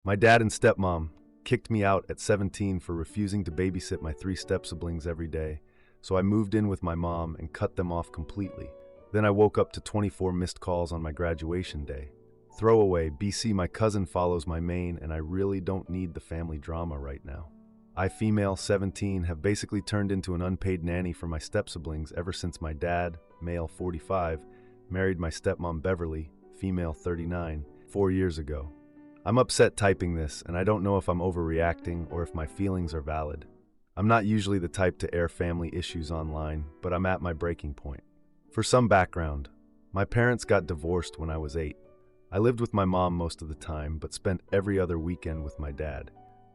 My dad and stepmom kicked me out at 17 for refusing to babysit my 3 stepsiblings every day, so I moved in with my mom and cut them off completely. Then I woke up to 24 missed calls on my graduation day. Throwaway, BC, my cousin follows my main, and I really don't need the family drama right now. I, female, 17, have basically turned into an unpaid nanny for my stepsiblings ever since my dad, male, 45, married my stepmom Beverly, female, 39, 4 years ago. I'm upset typing this, and I don't know if I'm overreacting or if my feelings are valid. I'm not usually the type to air family issues online, but I'm at my breaking point. For some background, my parents got divorced when I was 8. I lived with my mom most of the time, but spent every other weekend with my dad.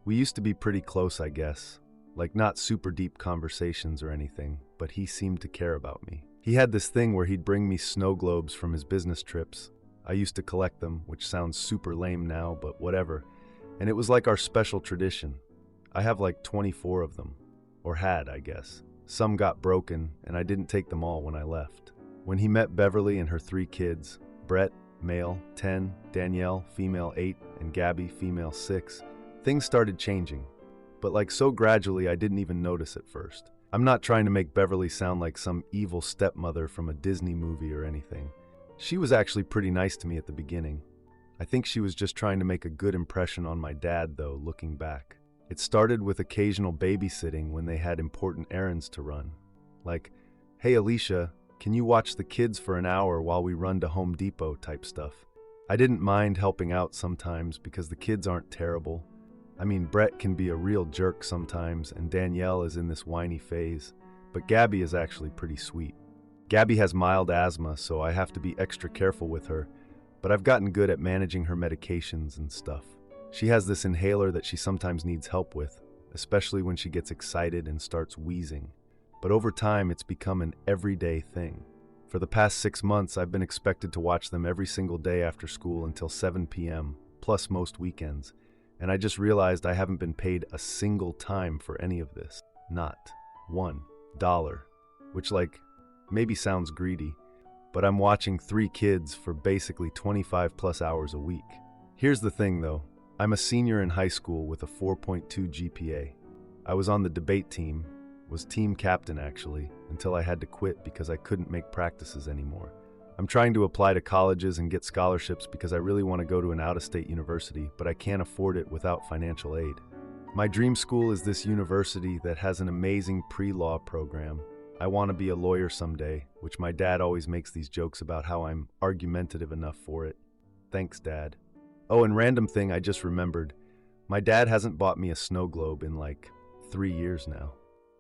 We used to be pretty close, I guess. Like, not super deep conversations or anything, but he seemed to care about me. He had this thing where he'd bring me snow globes from his business trips. I used to collect them, which sounds super lame now, but whatever. And it was like our special tradition. I have like 24 of them. Or had, I guess. Some got broken, and I didn't take them all when I left. When he met Beverly and her 3 kids, Brett, male, 10, Danielle, female, 8, and Gabby, female, 6, things started changing. But like so gradually, I didn't even notice at first. I'm not trying to make Beverly sound like some evil stepmother from a Disney movie or anything. She was actually pretty nice to me at the beginning. I think she was just trying to make a good impression on my dad, though, looking back. It started with occasional babysitting when they had important errands to run. Like, hey Alicia, can you watch the kids for an hour while we run to Home Depot type stuff? I didn't mind helping out sometimes because the kids aren't terrible. I mean, Brett can be a real jerk sometimes, and Danielle is in this whiny phase, but Gabby is actually pretty sweet. Gabby has mild asthma, so I have to be extra careful with her, but I've gotten good at managing her medications and stuff. She has this inhaler that she sometimes needs help with, especially when she gets excited and starts wheezing. But over time, it's become an everyday thing. For the past 6 months, I've been expected to watch them every single day after school until 7 p.m., plus most weekends, and I just realized I haven't been paid a single time for any of this. Not $1. Which, maybe sounds greedy, but I'm watching 3 kids for basically 25 plus hours a week. Here's the thing though, I'm a senior in high school with a 4.2 GPA. I was on the debate team, was team captain actually, until I had to quit because I couldn't make practices anymore. I'm trying to apply to colleges and get scholarships because I really want to go to an out-of-state university, but I can't afford it without financial aid. My dream school is this university that has an amazing pre-law program. I want to be a lawyer someday, which my dad always makes these jokes about how I'm argumentative enough for it. Thanks, Dad. Oh, and random thing I just remembered. My dad hasn't bought me a snow globe in 3 years now.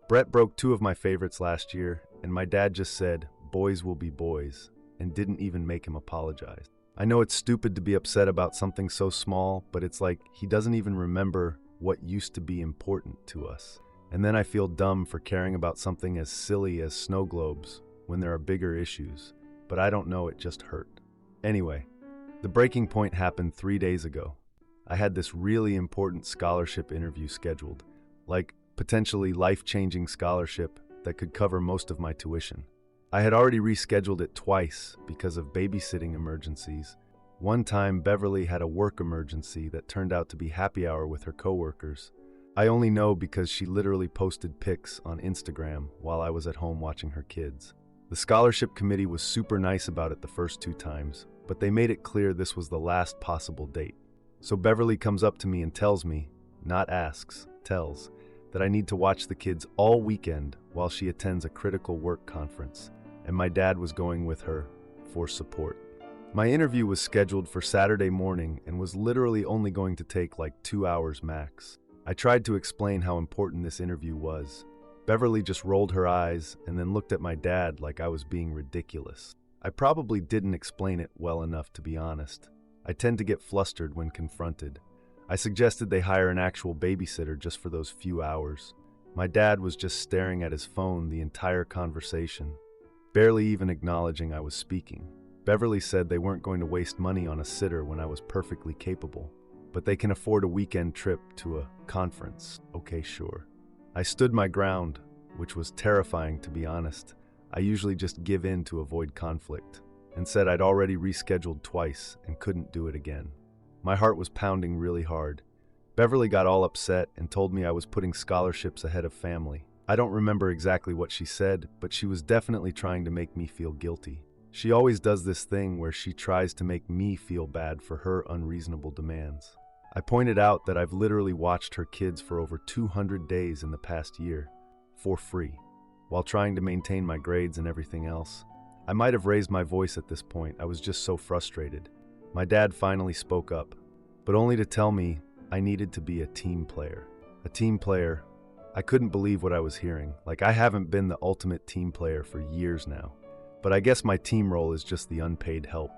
Brett broke 2 of my favorites last year, and my dad just said, "Boys will be boys," and didn't even make him apologize. I know it's stupid to be upset about something so small, but it's like he doesn't even remember what used to be important to us. And then I feel dumb for caring about something as silly as snow globes when there are bigger issues, but I don't know, it just hurt. Anyway, the breaking point happened 3 days ago. I had this really important scholarship interview scheduled, potentially life-changing scholarship that could cover most of my tuition. I had already rescheduled it twice because of babysitting emergencies. One time, Beverly had a work emergency that turned out to be happy hour with her coworkers. I only know because she literally posted pics on Instagram while I was at home watching her kids. The scholarship committee was super nice about it the first 2 times, but they made it clear this was the last possible date. So Beverly comes up to me and tells me, not asks, tells, that I need to watch the kids all weekend while she attends a critical work conference, and my dad was going with her for support. My interview was scheduled for Saturday morning and was literally only going to take 2 hours max. I tried to explain how important this interview was. Beverly just rolled her eyes and then looked at my dad like I was being ridiculous. I probably didn't explain it well enough, to be honest. I tend to get flustered when confronted. I suggested they hire an actual babysitter just for those few hours. My dad was just staring at his phone the entire conversation, barely even acknowledging I was speaking. Beverly said they weren't going to waste money on a sitter when I was perfectly capable, but they can afford a weekend trip to a conference. Okay, sure. I stood my ground, which was terrifying, to be honest. I usually just give in to avoid conflict, and said I'd already rescheduled twice and couldn't do it again. My heart was pounding really hard. Beverly got all upset and told me I was putting scholarships ahead of family. I don't remember exactly what she said, but she was definitely trying to make me feel guilty. She always does this thing where she tries to make me feel bad for her unreasonable demands. I pointed out that I've literally watched her kids for over 200 days in the past year, for free, while trying to maintain my grades and everything else. I might have raised my voice at this point. I was just so frustrated. My dad finally spoke up, but only to tell me I needed to be a team player. A team player? I couldn't believe what I was hearing. Like, I haven't been the ultimate team player for years now. But I guess my team role is just the unpaid help.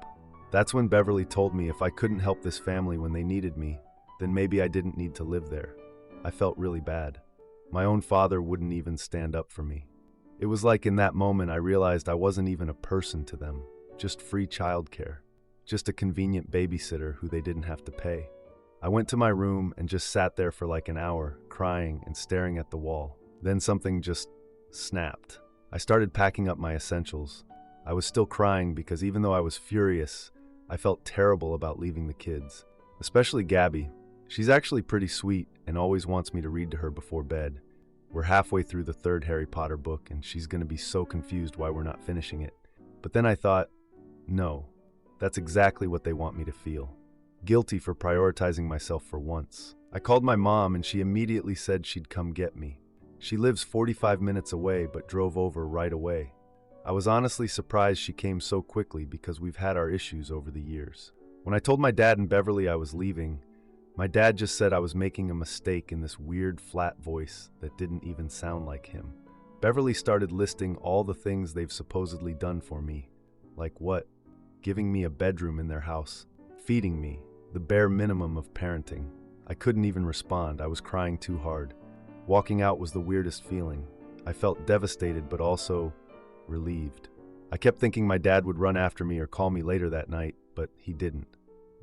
That's when Beverly told me if I couldn't help this family when they needed me, then maybe I didn't need to live there. I felt really bad. My own father wouldn't even stand up for me. It was like in that moment I realized I wasn't even a person to them, just free childcare, just a convenient babysitter who they didn't have to pay. I went to my room and just sat there for like an hour, crying and staring at the wall. Then something just snapped. I started packing up my essentials. I was still crying because even though I was furious, I felt terrible about leaving the kids, especially Gabby. She's actually pretty sweet and always wants me to read to her before bed. We're halfway through the third Harry Potter book and she's going to be so confused why we're not finishing it. But then I thought, no, that's exactly what they want me to feel. Guilty for prioritizing myself for once. I called my mom and she immediately said she'd come get me. She lives 45 minutes away but drove over right away. I was honestly surprised she came so quickly because we've had our issues over the years. When I told my dad and Beverly I was leaving, my dad just said I was making a mistake in this weird flat voice that didn't even sound like him. Beverly started listing all the things they've supposedly done for me. Like what? Giving me a bedroom in their house. Feeding me. The bare minimum of parenting. I couldn't even respond. I was crying too hard. Walking out was the weirdest feeling. I felt devastated but also relieved. I kept thinking my dad would run after me or call me later that night, but he didn't.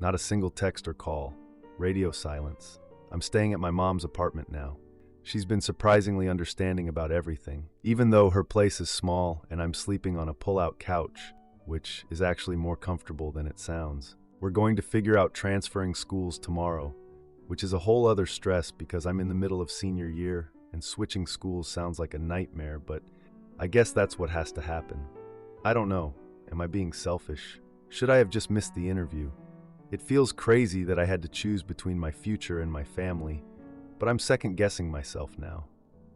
Not a single text or call. Radio silence. I'm staying at my mom's apartment now. She's been surprisingly understanding about everything, even though her place is small and I'm sleeping on a pull-out couch, which is actually more comfortable than it sounds. We're going to figure out transferring schools tomorrow, which is a whole other stress because I'm in the middle of senior year and switching schools sounds like a nightmare, but I guess that's what has to happen. I don't know. Am I being selfish? Should I have just missed the interview? It feels crazy that I had to choose between my future and my family, but I'm second-guessing myself now.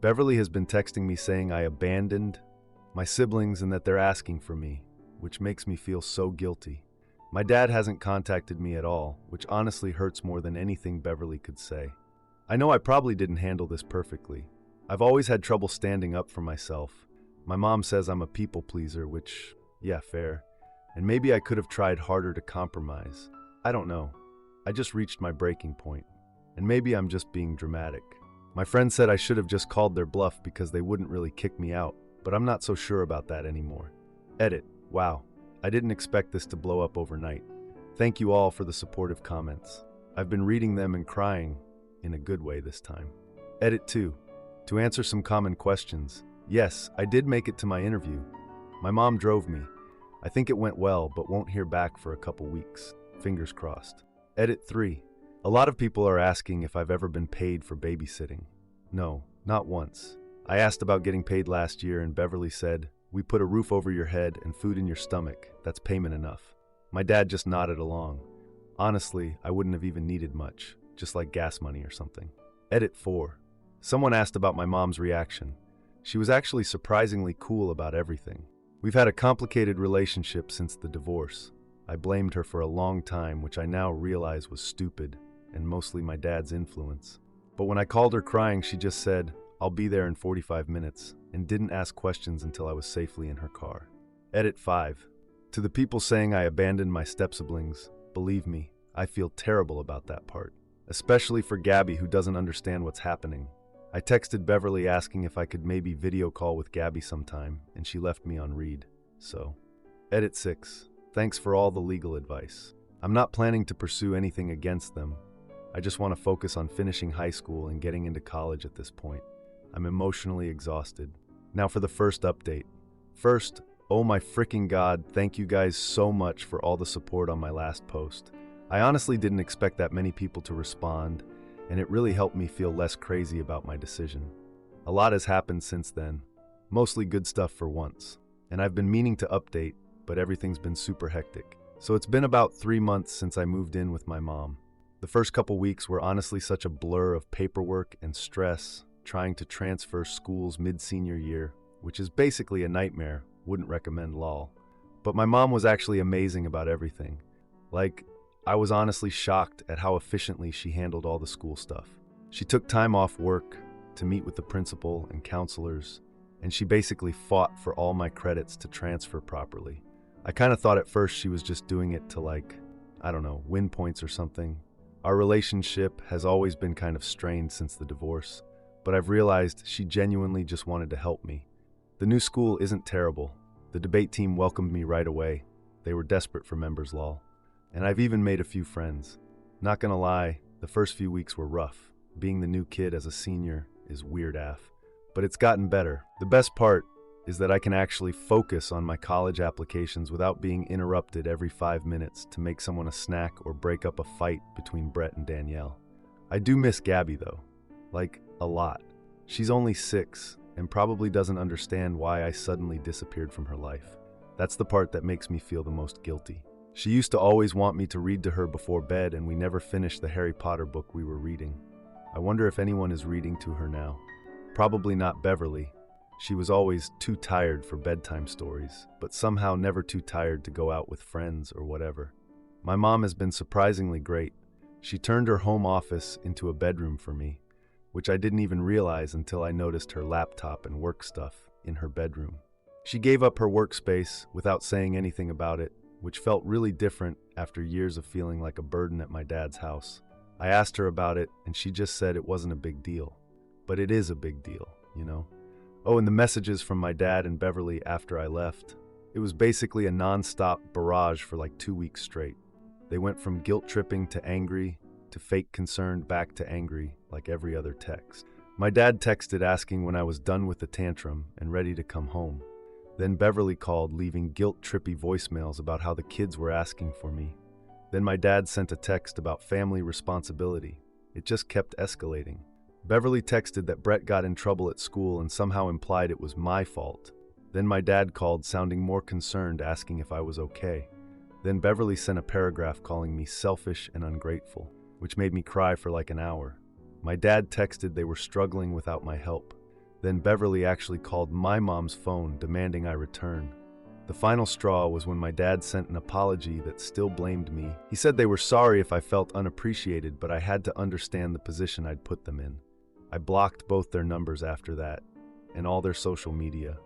Beverly has been texting me saying I abandoned my siblings and that they're asking for me, which makes me feel so guilty. My dad hasn't contacted me at all, which honestly hurts more than anything Beverly could say. I know I probably didn't handle this perfectly. I've always had trouble standing up for myself. My mom says I'm a people pleaser, which, yeah, fair. And maybe I could have tried harder to compromise. I don't know. I just reached my breaking point. And maybe I'm just being dramatic. My friend said I should have just called their bluff because they wouldn't really kick me out, but I'm not so sure about that anymore. Edit. Wow. I didn't expect this to blow up overnight. Thank you all for the supportive comments. I've been reading them and crying, in a good way this time. Edit 2. To answer some common questions. Yes, I did make it to my interview. My mom drove me. I think it went well, but won't hear back for a couple weeks. Fingers crossed. Edit 3. A lot of people are asking if I've ever been paid for babysitting. No, not once. I asked about getting paid last year and Beverly said, "We put a roof over your head and food in your stomach. That's payment enough." My dad just nodded along. Honestly, I wouldn't have even needed much, just like gas money or something. Edit 4. Someone asked about my mom's reaction. She was actually surprisingly cool about everything. We've had a complicated relationship since the divorce. I blamed her for a long time, which I now realize was stupid, and mostly my dad's influence. But when I called her crying, she just said, "I'll be there in 45 minutes, and didn't ask questions until I was safely in her car. Edit 5. To the people saying I abandoned my stepsiblings, believe me, I feel terrible about that part. Especially for Gabby, who doesn't understand what's happening. I texted Beverly asking if I could maybe video call with Gabby sometime, and she left me on read. So, Edit 6. Thanks for all the legal advice. I'm not planning to pursue anything against them. I just want to focus on finishing high school and getting into college at this point. I'm emotionally exhausted. Now for the first update. First, oh my freaking God, thank you guys so much for all the support on my last post. I honestly didn't expect that many people to respond, and it really helped me feel less crazy about my decision. A lot has happened since then, mostly good stuff for once, and I've been meaning to update, but everything's been super hectic. So it's been about 3 months since I moved in with my mom. The first couple weeks were honestly such a blur of paperwork and stress, trying to transfer schools mid-senior year, which is basically a nightmare, wouldn't recommend lol. But my mom was actually amazing about everything. I was honestly shocked at how efficiently she handled all the school stuff. She took time off work to meet with the principal and counselors, and she basically fought for all my credits to transfer properly. I kind of thought at first she was just doing it to win points or something. Our relationship has always been kind of strained since the divorce, but I've realized she genuinely just wanted to help me. The new school isn't terrible. The debate team welcomed me right away. They were desperate for members, lol. And I've even made a few friends. Not gonna lie, the first few weeks were rough. Being the new kid as a senior is weird AF. But it's gotten better. The best part is that I can actually focus on my college applications without being interrupted every 5 minutes to make someone a snack or break up a fight between Brett and Danielle. I do miss Gabby though, a lot. She's only 6 and probably doesn't understand why I suddenly disappeared from her life. That's the part that makes me feel the most guilty. She used to always want me to read to her before bed, and we never finished the Harry Potter book we were reading. I wonder if anyone is reading to her now. Probably not Beverly. She was always too tired for bedtime stories, but somehow never too tired to go out with friends or whatever. My mom has been surprisingly great. She turned her home office into a bedroom for me, which I didn't even realize until I noticed her laptop and work stuff in her bedroom. She gave up her workspace without saying anything about it, which felt really different after years of feeling like a burden at my dad's house. I asked her about it, and she just said it wasn't a big deal. But it is a big deal, you know? Oh, and the messages from my dad and Beverly after I left. It was basically a non-stop barrage for 2 weeks straight. They went from guilt-tripping to angry, to fake concerned back to angry, like every other text. My dad texted asking when I was done with the tantrum and ready to come home. Then Beverly called, leaving guilt-trippy voicemails about how the kids were asking for me. Then my dad sent a text about family responsibility. It just kept escalating. Beverly texted that Brett got in trouble at school and somehow implied it was my fault. Then my dad called, sounding more concerned, asking if I was okay. Then Beverly sent a paragraph calling me selfish and ungrateful, which made me cry for an hour. My dad texted they were struggling without my help. Then Beverly actually called my mom's phone, demanding I return. The final straw was when my dad sent an apology that still blamed me. He said they were sorry if I felt unappreciated, but I had to understand the position I'd put them in. I blocked both their numbers after that, and all their social media.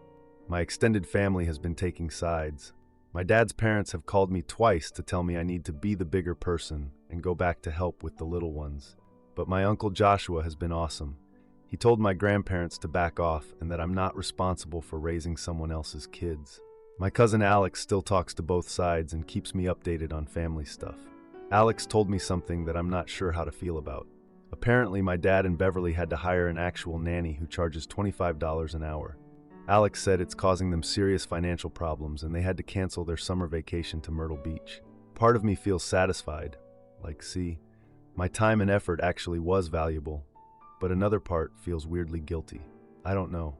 My extended family has been taking sides. My dad's parents have called me twice to tell me I need to be the bigger person and go back to help with the little ones. But my uncle Joshua has been awesome. He told my grandparents to back off and that I'm not responsible for raising someone else's kids. My cousin Alex still talks to both sides and keeps me updated on family stuff. Alex told me something that I'm not sure how to feel about. Apparently, my dad and Beverly had to hire an actual nanny who charges $25 an hour. Alex said it's causing them serious financial problems and they had to cancel their summer vacation to Myrtle Beach. Part of me feels satisfied. See, my time and effort actually was valuable. But another part feels weirdly guilty. I don't know.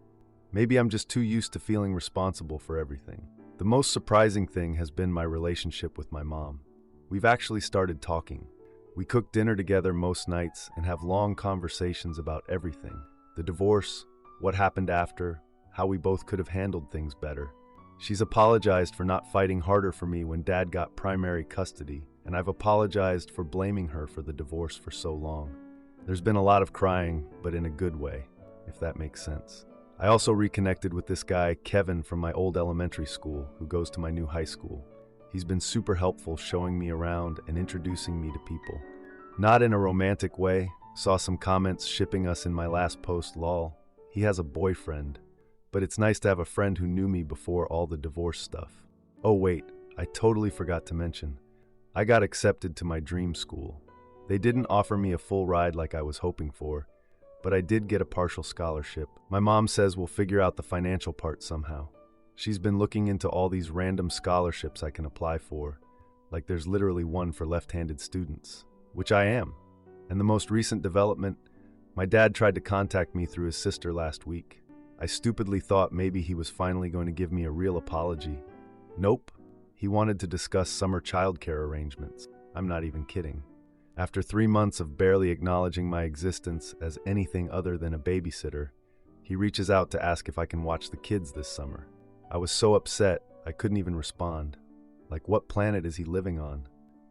Maybe I'm just too used to feeling responsible for everything. The most surprising thing has been my relationship with my mom. We've actually started talking. We cook dinner together most nights and have long conversations about everything. The divorce, what happened after, how we both could have handled things better. She's apologized for not fighting harder for me when Dad got primary custody, and I've apologized for blaming her for the divorce for so long. There's been a lot of crying, but in a good way, if that makes sense. I also reconnected with this guy, Kevin, from my old elementary school, who goes to my new high school. He's been super helpful showing me around and introducing me to people. Not in a romantic way, saw some comments shipping us in my last post, lol. He has a boyfriend, but it's nice to have a friend who knew me before all the divorce stuff. Oh wait, I totally forgot to mention. I got accepted to my dream school. They didn't offer me a full ride like I was hoping for, but I did get a partial scholarship. My mom says we'll figure out the financial part somehow. She's been looking into all these random scholarships I can apply for. like there's literally one for left-handed students, which I am. And the most recent development, my dad tried to contact me through his sister last week. I stupidly thought maybe he was finally going to give me a real apology. Nope, he wanted to discuss summer childcare arrangements. I'm not even kidding. After 3 months of barely acknowledging my existence as anything other than a babysitter, he reaches out to ask if I can watch the kids this summer. I was so upset, I couldn't even respond. Like, what planet is he living on?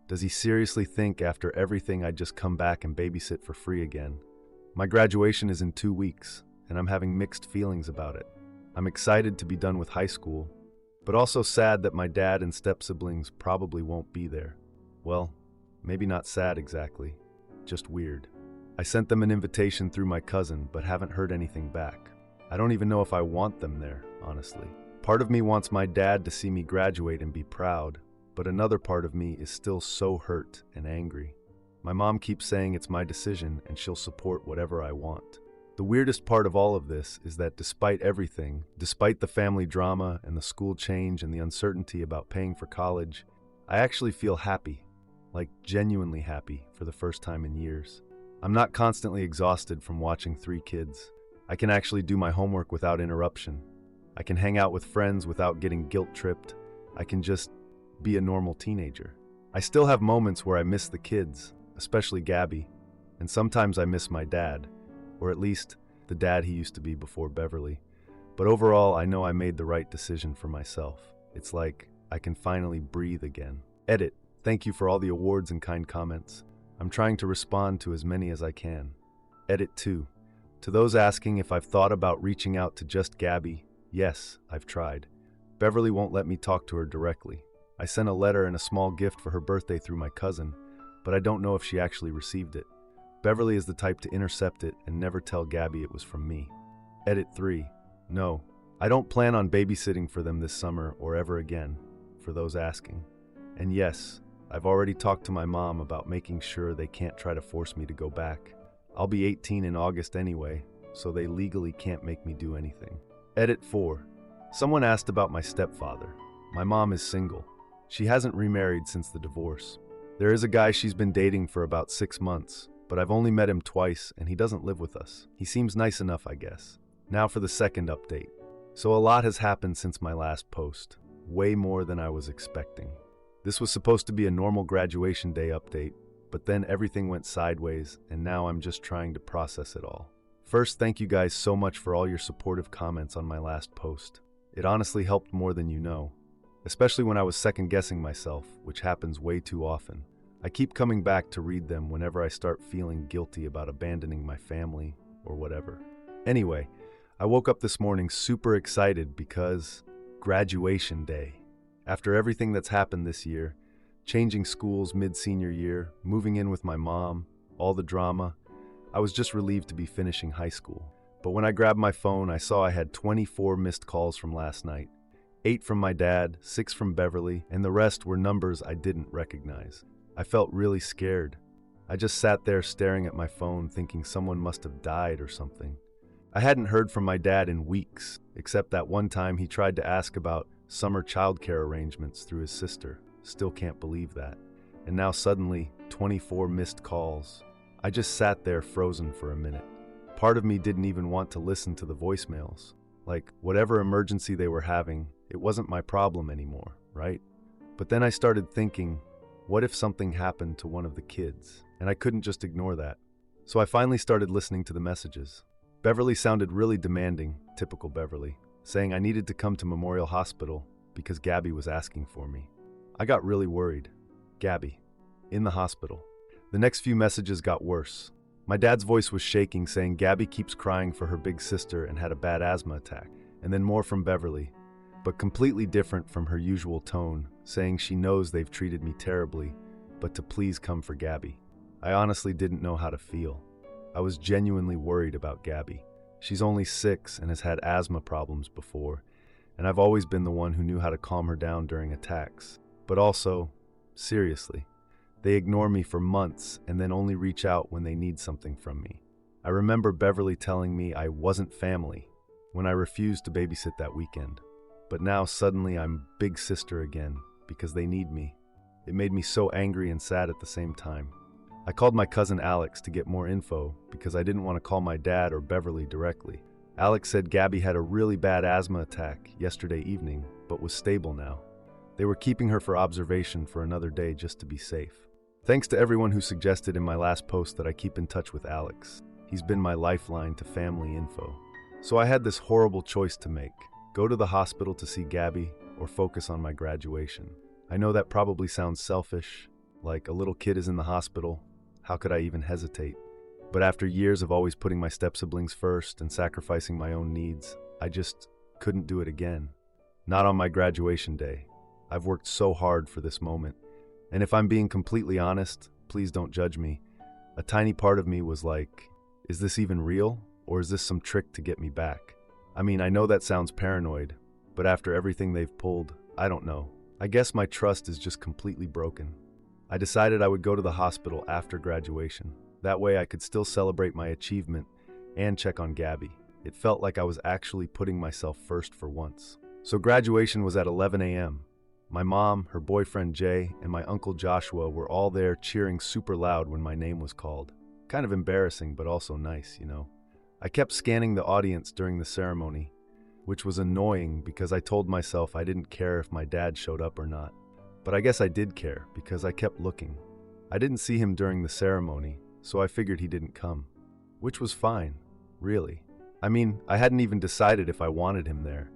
Does he seriously think after everything I'd just come back and babysit for free again? My graduation is in 2 weeks, and I'm having mixed feelings about it. I'm excited to be done with high school, but also sad that my dad and step-siblings probably won't be there. Well, maybe not sad exactly, just weird. I sent them an invitation through my cousin, but haven't heard anything back. I don't even know if I want them there, honestly. Part of me wants my dad to see me graduate and be proud, but another part of me is still so hurt and angry. My mom keeps saying it's my decision and she'll support whatever I want. The weirdest part of all of this is that despite everything, despite the family drama and the school change and the uncertainty about paying for college, I actually feel happy, like genuinely happy for the first time in years. I'm not constantly exhausted from watching 3 kids. I can actually do my homework without interruption. I can hang out with friends without getting guilt-tripped. I can just be a normal teenager. I still have moments where I miss the kids, especially Gabby, and sometimes I miss my dad, or at least the dad he used to be before Beverly. But overall, I know I made the right decision for myself. It's like I can finally breathe again. Edit. Thank you for all the awards and kind comments. I'm trying to respond to as many as I can. Edit 2. To those asking if I've thought about reaching out to just Gabby, yes, I've tried. Beverly won't let me talk to her directly. I sent a letter and a small gift for her birthday through my cousin, but I don't know if she actually received it. Beverly is the type to intercept it and never tell Gabby it was from me. Edit 3. No, I don't plan on babysitting for them this summer or ever again, for those asking. And yes, I've already talked to my mom about making sure they can't try to force me to go back. I'll be 18 in August anyway, so they legally can't make me do anything. Edit 4. Someone asked about my stepfather. My mom is single. She hasn't remarried since the divorce. There is a guy she's been dating for about 6 months, but I've only met him twice and he doesn't live with us. He seems nice enough, I guess. Now for the second update. So a lot has happened since my last post. Way more than I was expecting. This was supposed to be a normal graduation day update, but then everything went sideways and now I'm just trying to process it all. First, thank you guys so much for all your supportive comments on my last post. It honestly helped more than you know, especially when I was second-guessing myself, which happens way too often. I keep coming back to read them whenever I start feeling guilty about abandoning my family or whatever. Anyway, I woke up this morning super excited because graduation day. After everything that's happened this year, changing schools mid-senior year, moving in with my mom, all the drama, I was just relieved to be finishing high school. But when I grabbed my phone, I saw I had 24 missed calls from last night. 8 from my dad, 6 from Beverly, and the rest were numbers I didn't recognize. I felt really scared. I just sat there staring at my phone thinking someone must have died or something. I hadn't heard from my dad in weeks, except that one time he tried to ask about summer childcare arrangements through his sister. Still can't believe that. And now suddenly, 24 missed calls. I just sat there frozen for a minute. Part of me didn't even want to listen to the voicemails. Like, whatever emergency they were having, it wasn't my problem anymore, right? But then I started thinking, what if something happened to one of the kids? And I couldn't just ignore that. So I finally started listening to the messages. Beverly sounded really demanding, typical Beverly, saying I needed to come to Memorial Hospital because Gabby was asking for me. I got really worried. Gabby, in the hospital. The next few messages got worse. My dad's voice was shaking, saying Gabby keeps crying for her big sister and had a bad asthma attack. And then more from Beverly, but completely different from her usual tone, saying she knows they've treated me terribly, but to please come for Gabby. I honestly didn't know how to feel. I was genuinely worried about Gabby. She's only 6 and has had asthma problems before, and I've always been the one who knew how to calm her down during attacks. But also, seriously, they ignore me for months and then only reach out when they need something from me. I remember Beverly telling me I wasn't family when I refused to babysit that weekend. But now suddenly I'm big sister again because they need me. It made me so angry and sad at the same time. I called my cousin Alex to get more info because I didn't want to call my dad or Beverly directly. Alex said Gabby had a really bad asthma attack yesterday evening, but was stable now. They were keeping her for observation for another day just to be safe. Thanks to everyone who suggested in my last post that I keep in touch with Alex. He's been my lifeline to family info. So I had this horrible choice to make: go to the hospital to see Gabby or focus on my graduation. I know that probably sounds selfish, like a little kid is in the hospital. How could I even hesitate? But after years of always putting my step-siblings first and sacrificing my own needs, I just couldn't do it again. Not on my graduation day. I've worked so hard for this moment. And if I'm being completely honest, please don't judge me. A tiny part of me was like, is this even real? Or is this some trick to get me back? I mean, I know that sounds paranoid, but after everything they've pulled, I don't know. I guess my trust is just completely broken. I decided I would go to the hospital after graduation. That way I could still celebrate my achievement and check on Gabby. It felt like I was actually putting myself first for once. So graduation was at 11 a.m. My mom, her boyfriend Jay, and my uncle Joshua were all there cheering super loud when my name was called. Kind of embarrassing, but also nice, you know. I kept scanning the audience during the ceremony, which was annoying because I told myself I didn't care if my dad showed up or not. But I guess I did care because I kept looking. I didn't see him during the ceremony, so I figured he didn't come. Which was fine, really. I mean, I hadn't even decided if I wanted him there.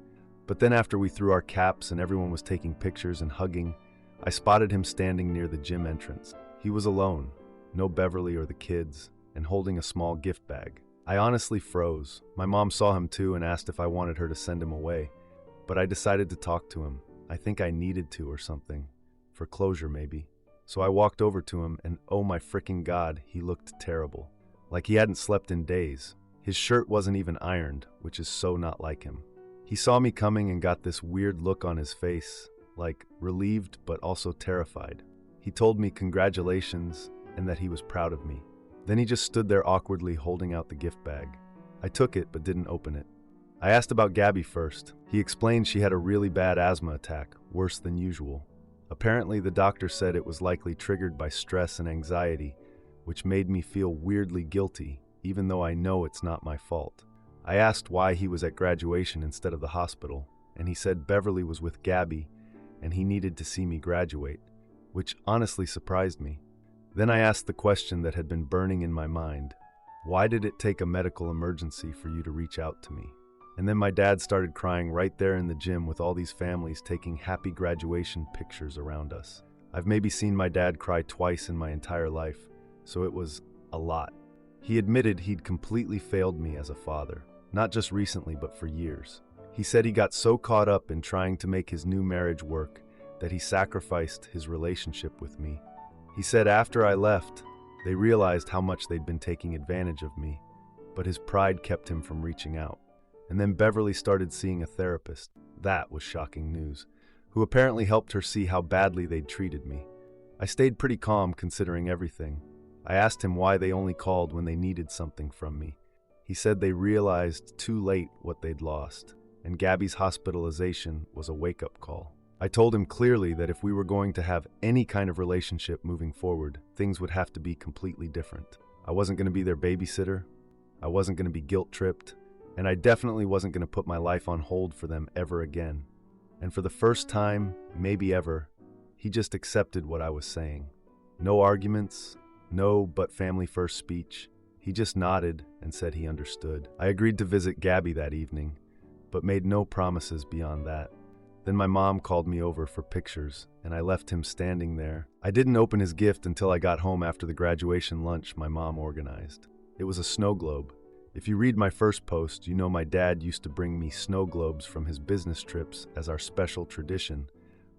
But then after we threw our caps and everyone was taking pictures and hugging, I spotted him standing near the gym entrance. He was alone, no Beverly or the kids, and holding a small gift bag. I honestly froze. My mom saw him too and asked if I wanted her to send him away. But I decided to talk to him. I think I needed to or something. For closure, maybe. So I walked over to him and oh my freaking God, he looked terrible. Like he hadn't slept in days. His shirt wasn't even ironed, which is so not like him. He saw me coming and got this weird look on his face, like relieved but also terrified. He told me congratulations and that he was proud of me. Then he just stood there awkwardly holding out the gift bag. I took it but didn't open it. I asked about Gabby first. He explained she had a really bad asthma attack, worse than usual. Apparently the doctor said it was likely triggered by stress and anxiety, which made me feel weirdly guilty, even though I know it's not my fault. I asked why he was at graduation instead of the hospital, and he said Beverly was with Gabby and he needed to see me graduate, which honestly surprised me. Then I asked the question that had been burning in my mind. Why did it take a medical emergency for you to reach out to me? And then my dad started crying right there in the gym with all these families taking happy graduation pictures around us. I've maybe seen my dad cry twice in my entire life, so it was a lot. He admitted he'd completely failed me as a father, not just recently but for years. He said he got so caught up in trying to make his new marriage work that he sacrificed his relationship with me. He said after I left, they realized how much they'd been taking advantage of me, but his pride kept him from reaching out. And then Beverly started seeing a therapist. That was shocking news, who apparently helped her see how badly they'd treated me. I stayed pretty calm considering everything. I asked him why they only called when they needed something from me. He said they realized too late what they'd lost, and Gabby's hospitalization was a wake-up call. I told him clearly that if we were going to have any kind of relationship moving forward, things would have to be completely different. I wasn't going to be their babysitter. I wasn't going to be guilt-tripped. And I definitely wasn't going to put my life on hold for them ever again. And for the first time, maybe ever, he just accepted what I was saying. No arguments, no but family first speech. He just nodded and said he understood. I agreed to visit Gabby that evening, but made no promises beyond that. Then my mom called me over for pictures, and I left him standing there. I didn't open his gift until I got home after the graduation lunch my mom organized. It was a snow globe. If you read my first post, you know my dad used to bring me snow globes from his business trips as our special tradition,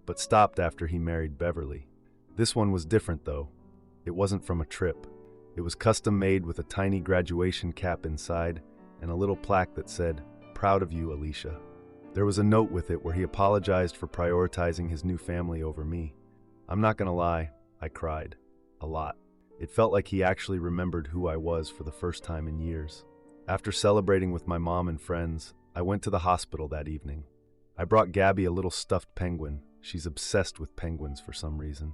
but stopped after he married Beverly. This one was different though. It wasn't from a trip. It was custom made with a tiny graduation cap inside and a little plaque that said, "Proud of you, Alicia." There was a note with it where he apologized for prioritizing his new family over me. I'm not gonna lie, I cried. A lot. It felt like he actually remembered who I was for the first time in years. After celebrating with my mom and friends, I went to the hospital that evening. I brought Gabby a little stuffed penguin. She's obsessed with penguins for some reason.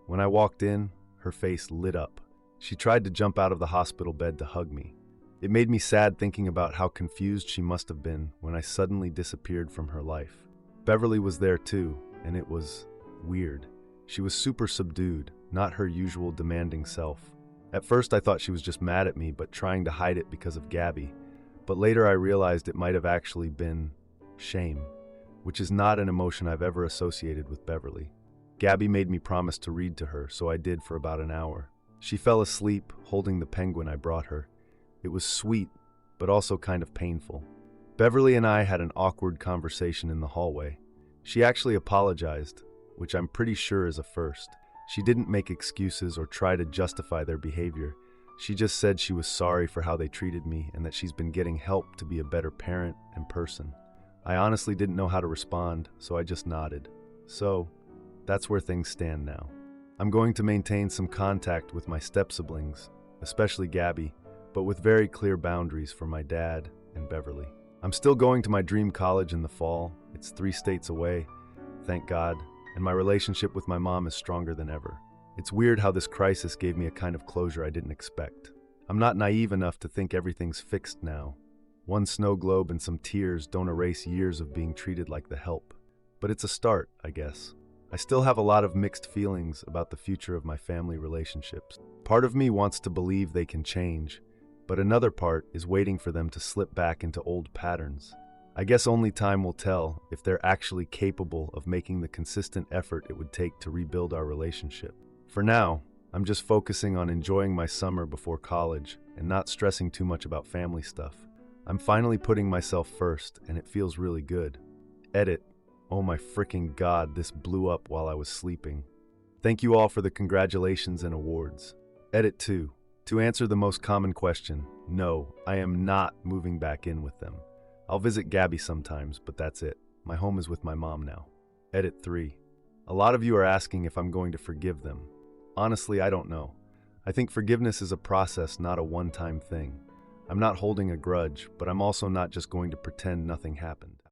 When I walked in, her face lit up. She tried to jump out of the hospital bed to hug me. It made me sad thinking about how confused she must have been when I suddenly disappeared from her life. Beverly was there too, and it was weird. She was super subdued, not her usual demanding self. At first I thought she was just mad at me, but trying to hide it because of Gabby. But later I realized it might have actually been shame, which is not an emotion I've ever associated with Beverly. Gabby made me promise to read to her, so I did for about an hour. She fell asleep, holding the penguin I brought her. It was sweet, but also kind of painful. Beverly and I had an awkward conversation in the hallway. She actually apologized, which I'm pretty sure is a first. She didn't make excuses or try to justify their behavior. She just said she was sorry for how they treated me and that she's been getting help to be a better parent and person. I honestly didn't know how to respond, so I just nodded. So, that's where things stand now. I'm going to maintain some contact with my step-siblings, especially Gabby, but with very clear boundaries for my dad and Beverly. I'm still going to my dream college in the fall. It's 3 states away, thank God, and my relationship with my mom is stronger than ever. It's weird how this crisis gave me a kind of closure I didn't expect. I'm not naive enough to think everything's fixed now. One snow globe and some tears don't erase years of being treated like the help. But it's a start, I guess. I still have a lot of mixed feelings about the future of my family relationships. Part of me wants to believe they can change, but another part is waiting for them to slip back into old patterns. I guess only time will tell if they're actually capable of making the consistent effort it would take to rebuild our relationship. For now, I'm just focusing on enjoying my summer before college and not stressing too much about family stuff. I'm finally putting myself first, and it feels really good. Edit. Oh my freaking God, this blew up while I was sleeping. Thank you all for the congratulations and awards. Edit 2. To answer the most common question, no, I am not moving back in with them. I'll visit Gabby sometimes, but that's it. My home is with my mom now. Edit 3. A lot of you are asking if I'm going to forgive them. Honestly, I don't know. I think forgiveness is a process, not a one-time thing. I'm not holding a grudge, but I'm also not just going to pretend nothing happened.